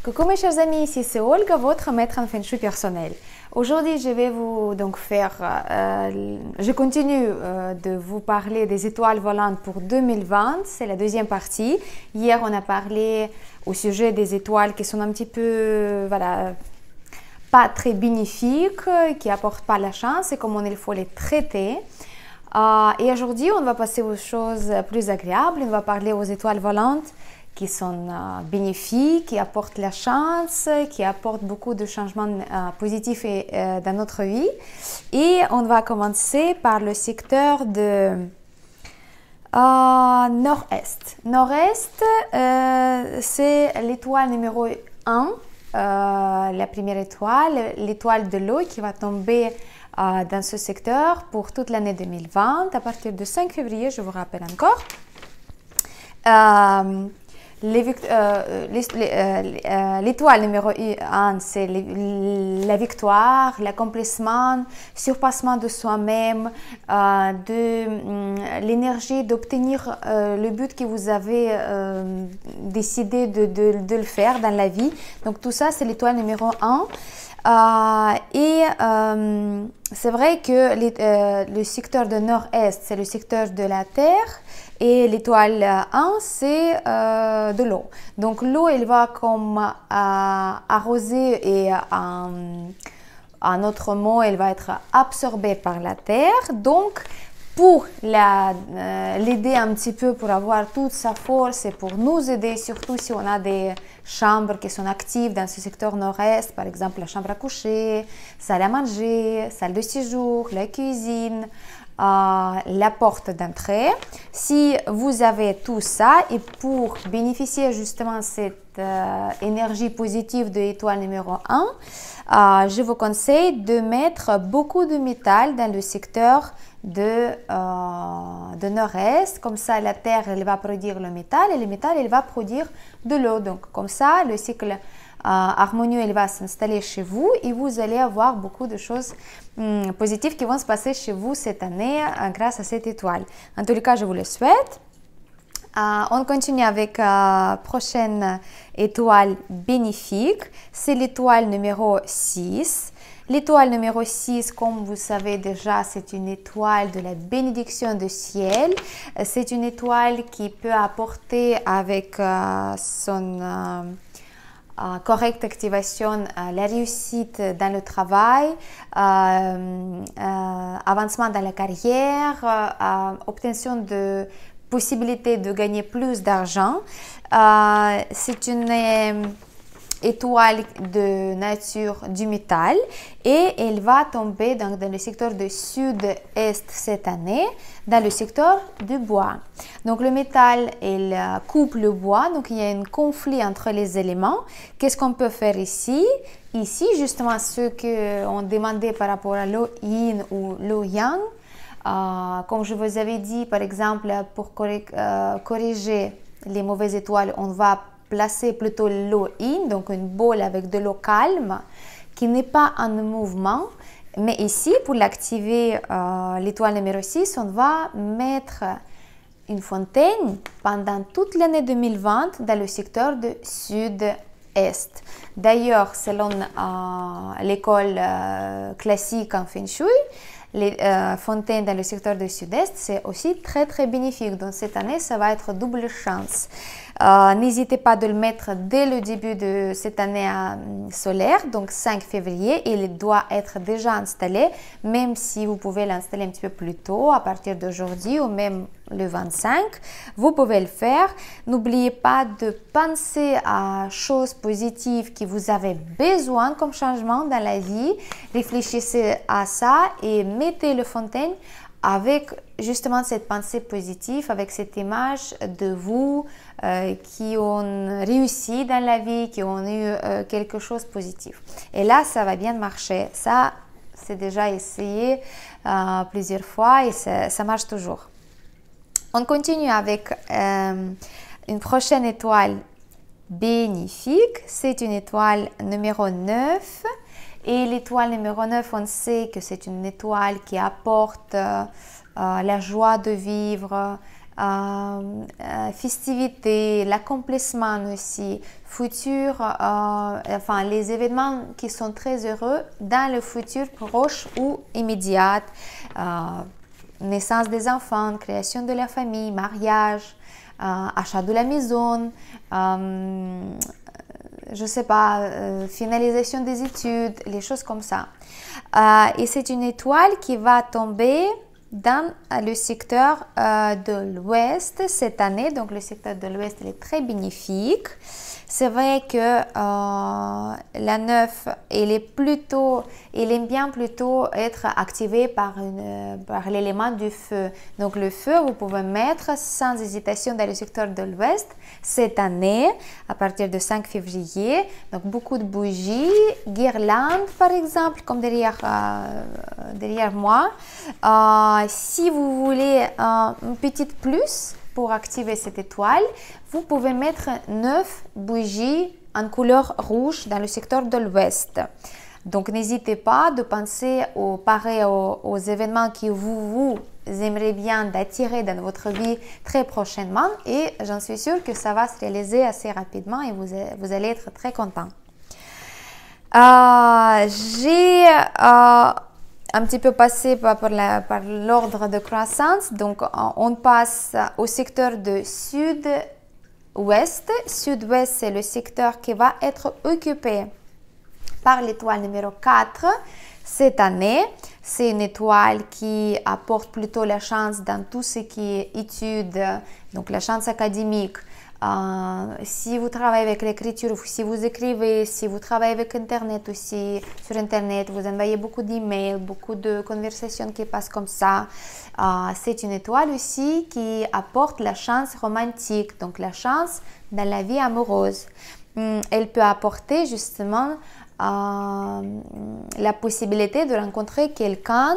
Coucou mes chers amis, ici c'est Olga, votre maître en Feng Shui personnel. Aujourd'hui, je vais vous donc je continue de vous parler des étoiles volantes pour 2020, c'est la deuxième partie. Hier, on a parlé au sujet des étoiles qui sont un petit peu, pas très bénéfiques, qui apportent pas la chance et comment il faut les traiter. Et aujourd'hui, on va passer aux choses plus agréables, on va parler aux étoiles volantes qui sont bénéfiques, qui apportent la chance, qui apportent beaucoup de changements positifs dans notre vie. Et on va commencer par le secteur de Nord-Est. Nord-Est, c'est l'étoile numéro 1, la première étoile, l'étoile de l'eau qui va tomber dans ce secteur pour toute l'année 2020, à partir du 5 février, je vous rappelle encore. L'étoile numéro 1, c'est la victoire, l'accomplissement, surpassement de soi-même, l'énergie d'obtenir le but que vous avez décidé de le faire dans la vie. Donc tout ça, c'est l'étoile numéro 1. C'est vrai que le secteur de Nord-Est, c'est le secteur de la Terre. Et l'étoile 1, c'est de l'eau. Donc l'eau, elle va comme arroser et en autre mot, elle va être absorbée par la terre. Donc pour l'aider un petit peu, pour avoir toute sa force et pour nous aider, surtout si on a des chambres qui sont actives dans ce secteur nord-est, par exemple la chambre à coucher, salle à manger, salle de séjour, la cuisine, la porte d'entrée. Si vous avez tout ça et pour bénéficier justement de cette énergie positive de l'étoile numéro 1, je vous conseille de mettre beaucoup de métal dans le secteur de nord-est. Comme ça, la terre elle va produire le métal et le métal il va produire de l'eau. Donc comme ça, le cycle harmonieux il va s'installer chez vous et vous allez avoir beaucoup de choses positives qui vont se passer chez vous cette année grâce à cette étoile. En tous les cas, je vous le souhaite. On continue avec la prochaine étoile bénéfique. C'est l'étoile numéro 6. L'étoile numéro 6, comme vous savez déjà, c'est une étoile de la bénédiction du ciel. C'est une étoile qui peut apporter avec son correcte activation, la réussite dans le travail, avancement dans la carrière, obtention de possibilité de gagner plus d'argent. C'est une étoile de nature du métal et elle va tomber dans le secteur de sud-est cette année, dans le secteur du bois. Donc le métal, il coupe le bois, donc il y a un conflit entre les éléments. Qu'est-ce qu'on peut faire ici? Ici, justement, ce qu'on demandait par rapport à l'eau yin ou l'eau yang, comme je vous avais dit, par exemple, pour corriger les mauvaises étoiles, on va placer plutôt l'eau in, donc une boule avec de l'eau calme qui n'est pas en mouvement. Mais ici, pour l'activer, l'étoile numéro 6, on va mettre une fontaine pendant toute l'année 2020 dans le secteur de sud-est. D'ailleurs, selon l'école classique en Feng Shui, les fontaines dans le secteur du sud-est, c'est aussi très très bénéfique. Donc cette année, ça va être double chance. N'hésitez pas de le mettre dès le début de cette année solaire, donc 5 février. Il doit être déjà installé, même si vous pouvez l'installer un petit peu plus tôt, à partir d'aujourd'hui ou même le 25. Vous pouvez le faire. N'oubliez pas de penser à choses positives que vous avez besoin comme changement dans la vie. Réfléchissez à ça et mettez le fontaine avec justement cette pensée positive, avec cette image de vous qui ont réussi dans la vie, qui ont eu quelque chose de positif. Et là, ça va bien marcher. Ça, c'est déjà essayé plusieurs fois et ça marche toujours. On continue avec une prochaine étoile bénéfique. C'est une étoile numéro 9. Et l'étoile numéro 9, on sait que c'est une étoile qui apporte la joie de vivre, festivités, l'accomplissement aussi, futur, enfin les événements qui sont très heureux dans le futur proche ou immédiat, naissance des enfants, création de la famille, mariage, achat de la maison, je sais pas, finalisation des études, les choses comme ça. Et c'est une étoile qui va tomber dans le secteur de l'Ouest cette année. Donc le secteur de l'Ouest il est très bénéfique. C'est vrai que la 9, elle aime bien plutôt être activée par l'élément du feu. Donc le feu, vous pouvez mettre sans hésitation dans le secteur de l'Ouest cette année, à partir du 5 février. Donc beaucoup de bougies, guirlandes par exemple, comme derrière moi. Si vous voulez une petite plus pour activer cette étoile, vous pouvez mettre 9 bougies en couleur rouge dans le secteur de l'Ouest. Donc n'hésitez pas de penser aux événements que vous aimeriez bien d'attirer dans votre vie très prochainement et j'en suis sûre que ça va se réaliser assez rapidement et vous allez être très content. J'ai un petit peu passé par l'ordre de croissance, donc on passe au secteur de sud-ouest. Sud-ouest, c'est le secteur qui va être occupé par l'étoile numéro 4 cette année. C'est une étoile qui apporte plutôt la chance dans tout ce qui est études, donc la chance académique. Si vous travaillez avec l'écriture, si vous écrivez, si vous travaillez avec Internet aussi, sur Internet, vous envoyez beaucoup d'emails, beaucoup de conversations qui passent comme ça. C'est une étoile aussi qui apporte la chance romantique, donc la chance dans la vie amoureuse. Elle peut apporter justement la possibilité de rencontrer quelqu'un,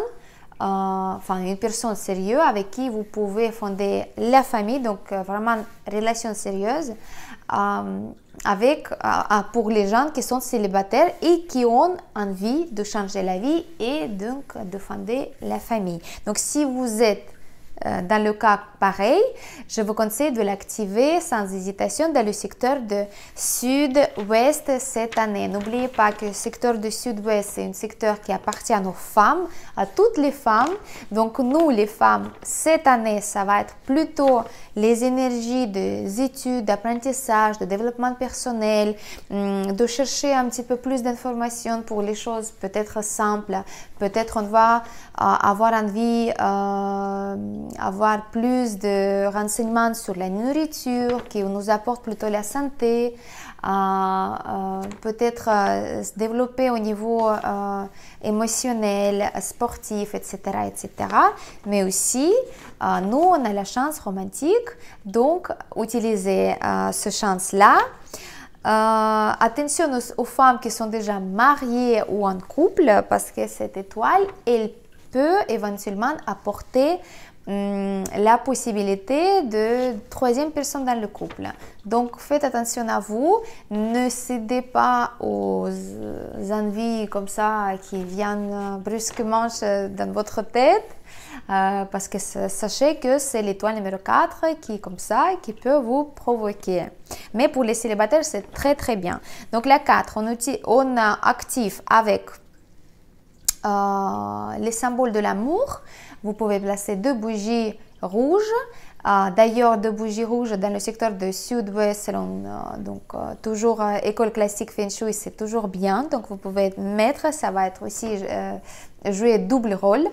une personne sérieuse avec qui vous pouvez fonder la famille, donc vraiment relation sérieuse pour les gens qui sont célibataires et qui ont envie de changer la vie et donc de fonder la famille. Donc si vous êtes dans le cas pareil, je vous conseille de l'activer sans hésitation dans le secteur de sud-ouest cette année. N'oubliez pas que le secteur de sud-ouest, c'est un secteur qui appartient aux femmes, à toutes les femmes. Donc nous, les femmes, cette année, ça va être plutôt les énergies des études, d'apprentissage, de développement personnel, de chercher un petit peu plus d'informations pour les choses peut-être simples. Peut-être on va avoir envie avoir plus de renseignements sur la nourriture qui nous apporte plutôt la santé, peut-être se développer au niveau émotionnel, sportif, etc., etc. Mais aussi, nous, on a la chance romantique, donc utiliser ce chance-là. Attention aux femmes qui sont déjà mariées ou en couple, parce que cette étoile, elle peut éventuellement apporter la possibilité de troisième personne dans le couple. Donc faites attention à vous, ne cédez pas aux envies comme ça qui viennent brusquement dans votre tête, parce que sachez que c'est l'étoile numéro 4 qui comme ça, qui peut vous provoquer. Mais pour les célibataires, c'est très très bien. Donc la 4, on active avec les symboles de l'amour. Vous pouvez placer 2 bougies rouges. D'ailleurs, 2 bougies rouges dans le secteur de sud-ouest, selon toujours école classique Feng Shui, c'est toujours bien. Donc, vous pouvez mettre, ça va être aussi jouer double rôle.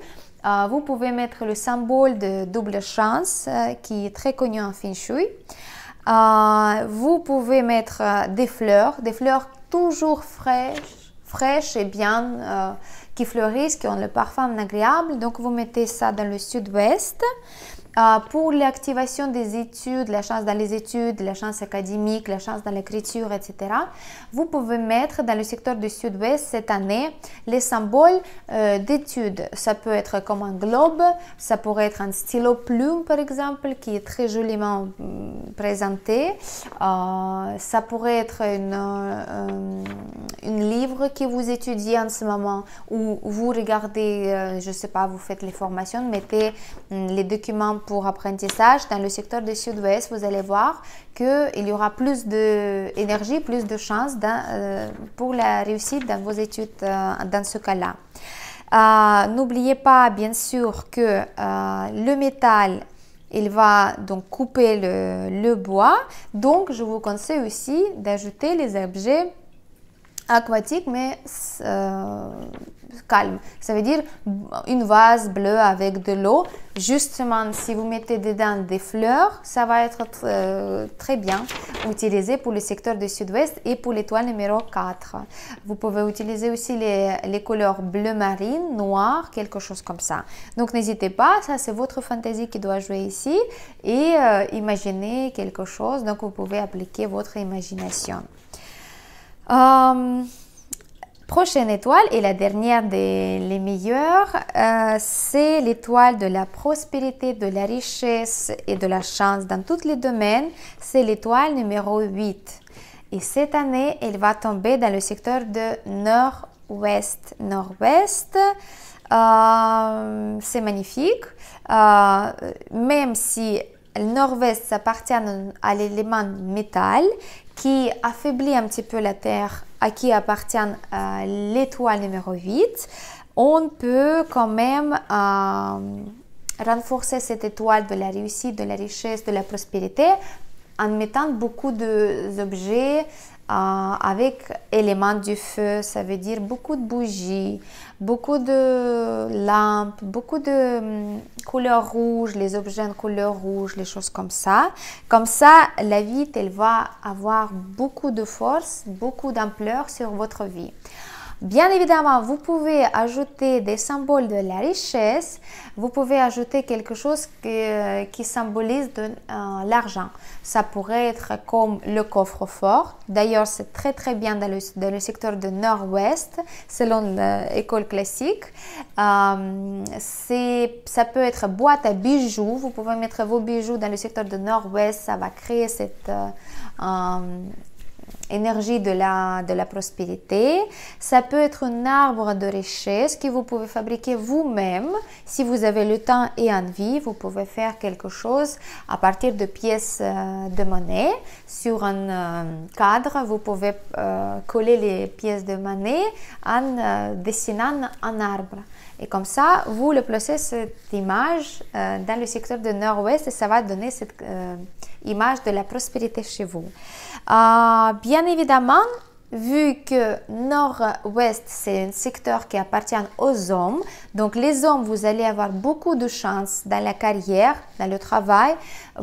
Vous pouvez mettre le symbole de double chance qui est très connu en Feng Shui. Vous pouvez mettre des fleurs toujours fraîches et bien qui fleurissent, qui ont le parfum agréable. Donc, vous mettez ça dans le sud-ouest. Pour l'activation des études, la chance dans les études, la chance académique, la chance dans l'écriture, etc., vous pouvez mettre dans le secteur du sud-ouest cette année les symboles d'études. Ça peut être comme un globe, ça pourrait être un stylo plume par exemple, qui est très joliment présenté. Ça pourrait être une livre que vous étudiez en ce moment ou ou vous regardez, je ne sais pas, vous faites les formations, mettez les documents pour apprentissage dans le secteur du Sud-Ouest, vous allez voir qu'il y aura plus d'énergie, plus de chances pour la réussite dans vos études dans ce cas-là. N'oubliez pas bien sûr que le métal, il va donc couper le bois, donc je vous conseille aussi d'ajouter les objets aquatique mais calme. Ça veut dire une vase bleue avec de l'eau. Justement, si vous mettez dedans des fleurs, ça va être très bien utilisé pour le secteur du Sud-Ouest et pour l'étoile numéro 4. Vous pouvez utiliser aussi les couleurs bleu marine, noir, quelque chose comme ça. Donc n'hésitez pas, ça c'est votre fantaisie qui doit jouer ici et imaginez quelque chose. Donc vous pouvez appliquer votre imagination. Prochaine étoile et la dernière des meilleures, c'est l'étoile de la prospérité, de la richesse et de la chance dans tous les domaines. C'est l'étoile numéro 8. Et cette année, elle va tomber dans le secteur de nord-ouest. Nord-ouest, c'est magnifique. Même si le nord-ouest appartient à l'élément métal, qui affaiblit un petit peu la Terre, à qui appartient l'étoile numéro 8, on peut quand même renforcer cette étoile de la réussite, de la richesse, de la prospérité en mettant beaucoup d'objets avec éléments du feu, ça veut dire beaucoup de bougies, beaucoup de lampes, beaucoup de couleurs rouges, les objets en couleur rouge, les choses comme ça. Comme ça, la vie, elle va avoir beaucoup de force, beaucoup d'ampleur sur votre vie. Bien évidemment, vous pouvez ajouter des symboles de la richesse, vous pouvez ajouter quelque chose qui symbolise l'argent. Ça pourrait être comme le coffre-fort. D'ailleurs, c'est très très bien dans le secteur de nord-ouest, selon l'école classique. Ça peut être boîte à bijoux. Vous pouvez mettre vos bijoux dans le secteur de nord-ouest. Ça va créer cette énergie de la prospérité. Ça peut être un arbre de richesse que vous pouvez fabriquer vous-même. Si vous avez le temps et envie, vous pouvez faire quelque chose à partir de pièces de monnaie. Sur un cadre, vous pouvez coller les pièces de monnaie en dessinant un arbre. Et comme ça, vous le placez cette image dans le secteur de nord-ouest et ça va donner cette image de la prospérité chez vous. Bien évidemment, vu que nord-ouest, c'est un secteur qui appartient aux hommes, donc les hommes, vous allez avoir beaucoup de chance dans la carrière, dans le travail,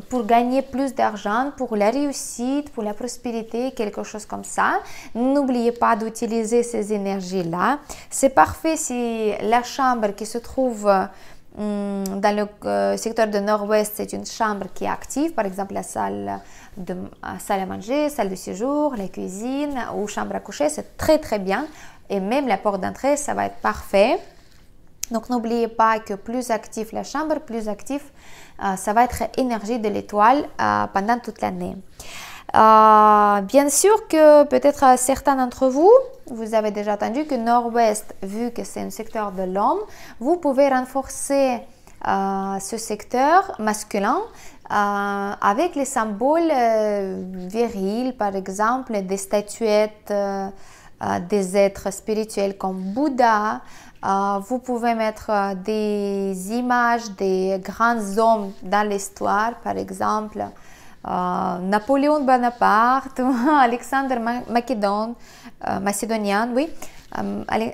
pour gagner plus d'argent, pour la réussite, pour la prospérité, quelque chose comme ça. N'oubliez pas d'utiliser ces énergies-là. C'est parfait si la chambre qui se trouve dans le secteur de nord-ouest, c'est une chambre qui est active, par exemple la salle à manger, salle de séjour, la cuisine ou chambre à coucher, c'est très très bien. Et même la porte d'entrée, ça va être parfait. Donc n'oubliez pas que plus active la chambre, plus actif, ça va être énergie de l'étoile pendant toute l'année. Bien sûr que peut-être certains d'entre vous, vous avez déjà entendu que nord-ouest, vu que c'est un secteur de l'homme, vous pouvez renforcer ce secteur masculin avec les symboles virils, par exemple des statuettes des êtres spirituels comme Bouddha. Vous pouvez mettre des images des grands hommes dans l'histoire, par exemple Napoléon Bonaparte, Alexandre Macédonien, oui,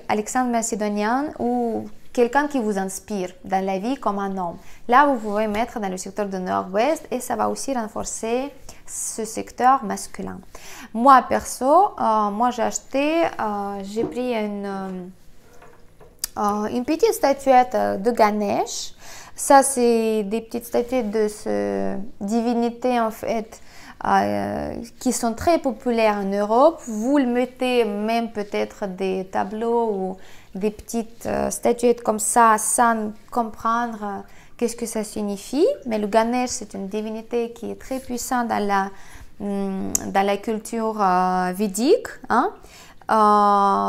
Alexandre Macédonien ou quelqu'un qui vous inspire dans la vie comme un homme. Là, vous pouvez mettre dans le secteur de nord-ouest et ça va aussi renforcer ce secteur masculin. Moi, perso, j'ai pris une petite statuette de Ganesh. Ça, c'est des petites statuettes de ce divinité, en fait, qui sont très populaires en Europe. Vous le mettez même peut-être des tableaux ou des petites statuettes comme ça sans comprendre qu'est-ce que ça signifie. Mais le Ganesh, c'est une divinité qui est très puissante dans la culture védique. Hein. Le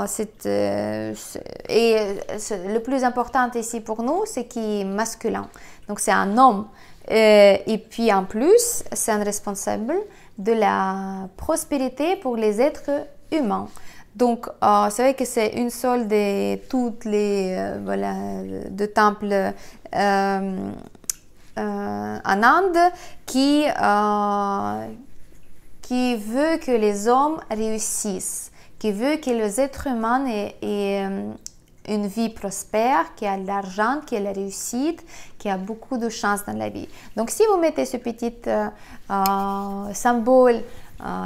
plus important ici pour nous, c'est qu'il est masculin. Donc, c'est un homme. Et puis, en plus, c'est un responsable de la prospérité pour les êtres humains. Donc, c'est vrai que c'est une seule de toutes les de temples en Inde qui veut que les hommes réussissent, qui veut que les êtres humains aient une vie prospère, qui a de l'argent, qui a la réussite, qui a beaucoup de chance dans la vie. Donc, si vous mettez ce petit symbole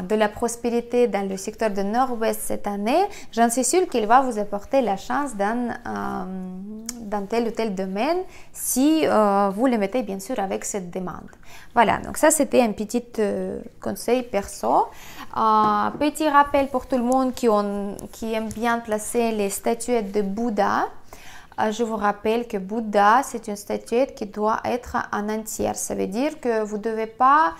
de la prospérité dans le secteur de Nord-Ouest cette année, j'en suis sûre qu'il va vous apporter la chance dans tel ou tel domaine si vous le mettez bien sûr avec cette demande. Voilà, donc ça c'était un petit conseil perso. Petit rappel pour tout le monde qui aime bien placer les statuettes de Bouddha. Je vous rappelle que Bouddha, c'est une statuette qui doit être en entière. Ça veut dire que vous ne devez pas...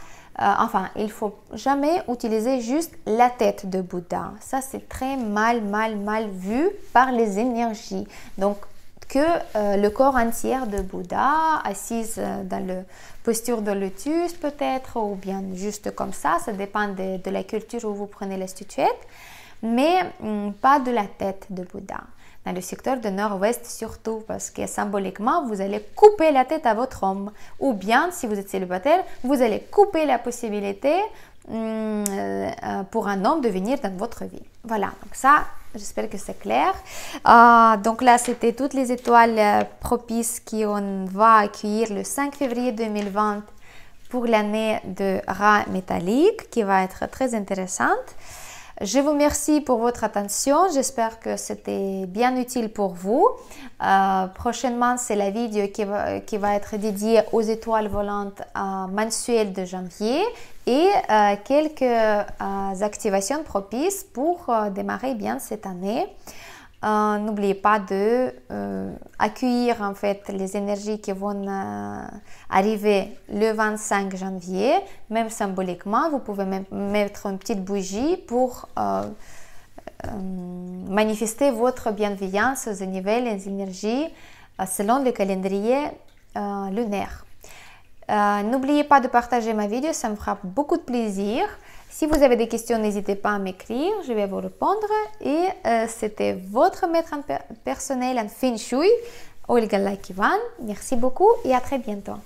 il ne faut jamais utiliser juste la tête de Bouddha. Ça, c'est très mal vu par les énergies. Donc, que le corps entier de Bouddha, assise dans la posture de lotus peut-être, ou bien juste comme ça dépend de la culture où vous prenez la statuette, mais pas de la tête de Bouddha. Dans le secteur de Nord-Ouest surtout, parce que symboliquement, vous allez couper la tête à votre homme. Ou bien, si vous êtes célibataire, vous allez couper la possibilité pour un homme de venir dans votre vie. Voilà, donc ça, j'espère que c'est clair. Donc là, c'était toutes les étoiles propices qu'on va accueillir le 5 février 2020 pour l'année de rat métallique, qui va être très intéressante. Je vous remercie pour votre attention. J'espère que c'était bien utile pour vous. Prochainement, c'est la vidéo qui va être dédiée aux étoiles volantes mensuelles de janvier et quelques activations propices pour démarrer bien cette année. N'oubliez pas de accueillir en fait les énergies qui vont arriver le 25 janvier. Même symboliquement, vous pouvez même mettre une petite bougie pour manifester votre bienveillance aux niveaux des énergies selon le calendrier lunaire. N'oubliez pas de partager ma vidéo, ça me fera beaucoup de plaisir. Si vous avez des questions, n'hésitez pas à m'écrire, je vais vous répondre. Et c'était votre maître personnel en Feng Shui, Olga Lakivan. Merci beaucoup et à très bientôt.